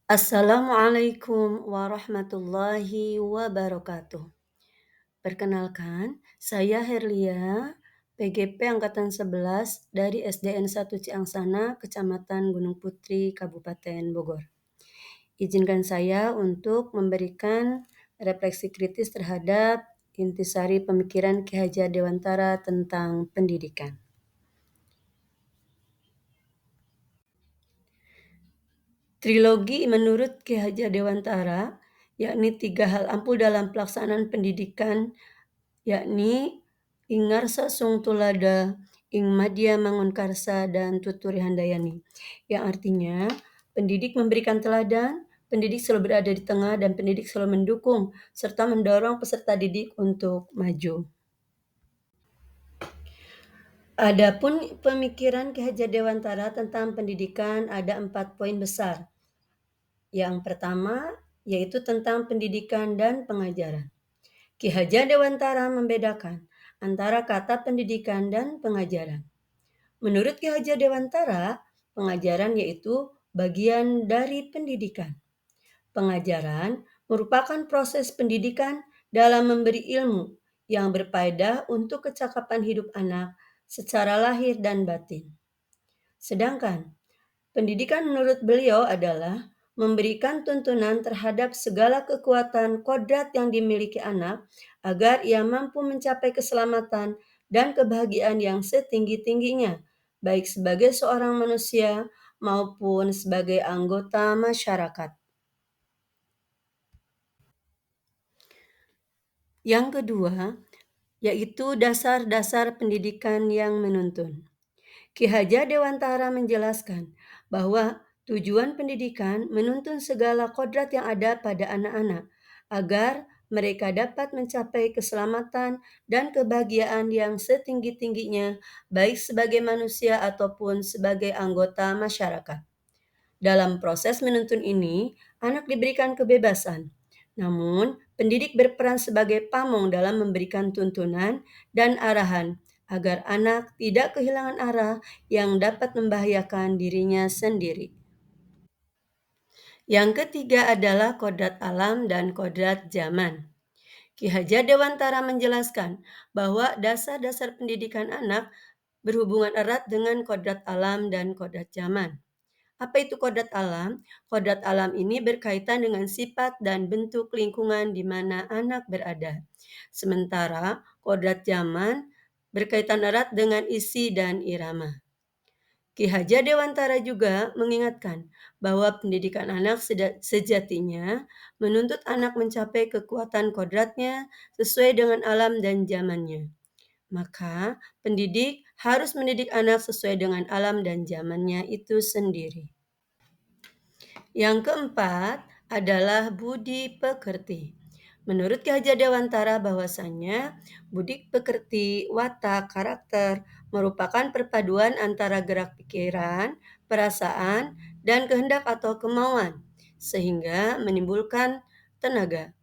Assalamualaikum warahmatullahi wabarakatuh. Perkenalkan, saya Herlia, PGP Angkatan 11 dari SDN 1 Ciangsana, Kecamatan Gunung Putri, Kabupaten Bogor. Izinkan saya untuk memberikan refleksi kritis terhadap intisari pemikiran Ki Hajar Dewantara tentang pendidikan. Trilogi menurut Ki Hajar Dewantara, yakni 3 hal ampuh dalam pelaksanaan pendidikan, yakni Ingarsa Sung Tulada, Ing Madya Mangunkarsa, dan Tuturi Handayani. Yang artinya, pendidik memberikan teladan, pendidik selalu berada di tengah, dan pendidik selalu mendukung serta mendorong peserta didik untuk maju. Adapun pemikiran Ki Hajar Dewantara tentang pendidikan ada 4 poin besar. Yang pertama yaitu tentang pendidikan dan pengajaran. Ki Hajar Dewantara membedakan antara kata pendidikan dan pengajaran. Menurut Ki Hajar Dewantara, pengajaran yaitu bagian dari pendidikan. Pengajaran merupakan proses pendidikan dalam memberi ilmu yang berfaedah untuk kecakapan hidup anak secara lahir dan batin. Sedangkan pendidikan menurut beliau adalah memberikan tuntunan terhadap segala kekuatan kodrat yang dimiliki anak agar ia mampu mencapai keselamatan dan kebahagiaan yang setinggi-tingginya, baik sebagai seorang manusia maupun sebagai anggota masyarakat. Yang kedua, yaitu dasar-dasar pendidikan yang menuntun. Ki Hajar Dewantara menjelaskan bahwa tujuan pendidikan menuntun segala kodrat yang ada pada anak-anak agar mereka dapat mencapai keselamatan dan kebahagiaan yang setinggi-tingginya baik sebagai manusia ataupun sebagai anggota masyarakat. Dalam proses menuntun ini, anak diberikan kebebasan. Namun, pendidik berperan sebagai pamong dalam memberikan tuntunan dan arahan agar anak tidak kehilangan arah yang dapat membahayakan dirinya sendiri. Yang ketiga adalah kodrat alam dan kodrat zaman. Ki Hajar Dewantara menjelaskan bahwa dasar-dasar pendidikan anak berhubungan erat dengan kodrat alam dan kodrat zaman. Apa itu kodrat alam? Kodrat alam ini berkaitan dengan sifat dan bentuk lingkungan di mana anak berada. Sementara kodrat zaman berkaitan erat dengan isi dan irama. Ki Hajar Dewantara juga mengingatkan bahwa pendidikan anak sejatinya menuntut anak mencapai kekuatan kodratnya sesuai dengan alam dan zamannya. Maka pendidik harus mendidik anak sesuai dengan alam dan zamannya itu sendiri. Yang keempat adalah budi pekerti. Menurut Ki Hajar Dewantara bahwasanya budi pekerti, watak, karakter merupakan perpaduan antara gerak pikiran, perasaan, dan kehendak atau kemauan, sehingga menimbulkan tenaga.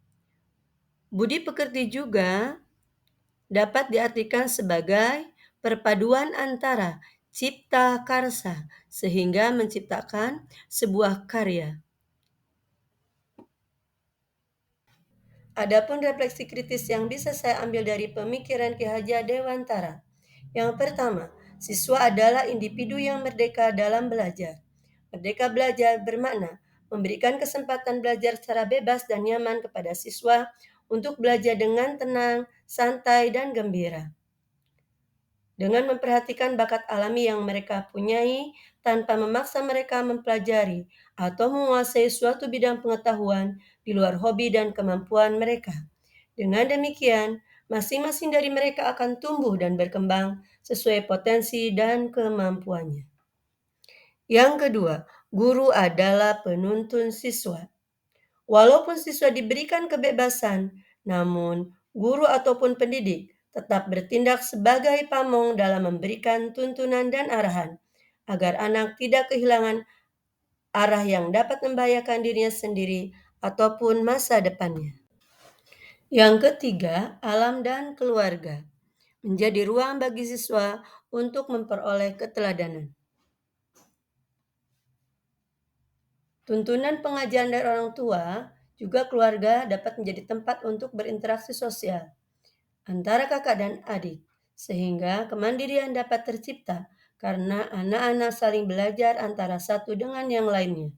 Budi pekerti juga dapat diartikan sebagai perpaduan antara cipta karsa, sehingga menciptakan sebuah karya. Adapun refleksi kritis yang bisa saya ambil dari pemikiran Ki Hajar Dewantara. Yang pertama, siswa adalah individu yang merdeka dalam belajar. Merdeka belajar bermakna memberikan kesempatan belajar secara bebas dan nyaman kepada siswa untuk belajar dengan tenang, santai, dan gembira. Dengan memperhatikan bakat alami yang mereka punyai tanpa memaksa mereka mempelajari atau menguasai suatu bidang pengetahuan di luar hobi dan kemampuan mereka. Dengan demikian, masing-masing dari mereka akan tumbuh dan berkembang sesuai potensi dan kemampuannya. Yang kedua, guru adalah penuntun siswa. Walaupun siswa diberikan kebebasan, namun guru ataupun pendidik tetap bertindak sebagai pamong dalam memberikan tuntunan dan arahan agar anak tidak kehilangan arah yang dapat membahayakan dirinya sendiri ataupun masa depannya. Yang ketiga, alam dan keluarga menjadi ruang bagi siswa untuk memperoleh keteladanan. Tuntunan pengajaran dari orang tua, juga keluarga dapat menjadi tempat untuk berinteraksi sosial antara kakak dan adik, sehingga kemandirian dapat tercipta karena anak-anak saling belajar antara satu dengan yang lainnya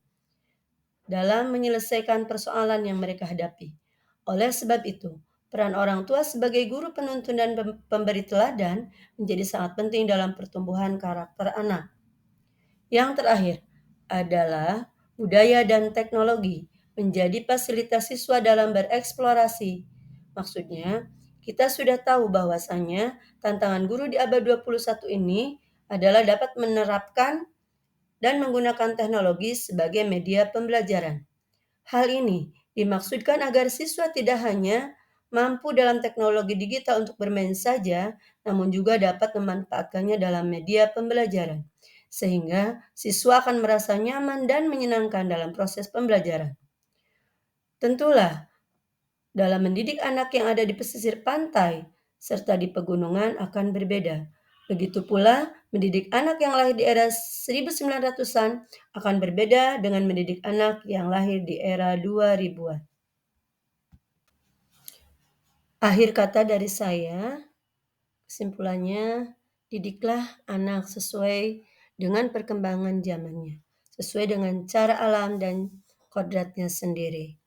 dalam menyelesaikan persoalan yang mereka hadapi. Oleh sebab itu, peran orang tua sebagai guru penuntun dan pemberi teladan menjadi sangat penting dalam pertumbuhan karakter anak. Yang terakhir adalah budaya dan teknologi menjadi fasilitas siswa dalam bereksplorasi. Maksudnya, kita sudah tahu bahwasannya tantangan guru di abad 21 ini adalah dapat menerapkan dan menggunakan teknologi sebagai media pembelajaran. Hal ini dimaksudkan agar siswa tidak hanya mampu dalam teknologi digital untuk bermain saja, namun juga dapat memanfaatkannya dalam media pembelajaran, sehingga siswa akan merasa nyaman dan menyenangkan dalam proses pembelajaran. Tentulah, dalam mendidik anak yang ada di pesisir pantai serta di pegunungan akan berbeda. Begitu pula, mendidik anak yang lahir di era 1900-an akan berbeda dengan mendidik anak yang lahir di era 2000-an. Akhir kata dari saya, kesimpulannya, didiklah anak sesuai dengan perkembangan zamannya, sesuai dengan cara alam dan kodratnya sendiri.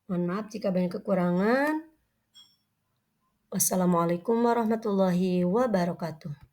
Mohon maaf jika banyak kekurangan. Wassalamualaikum warahmatullahi wabarakatuh.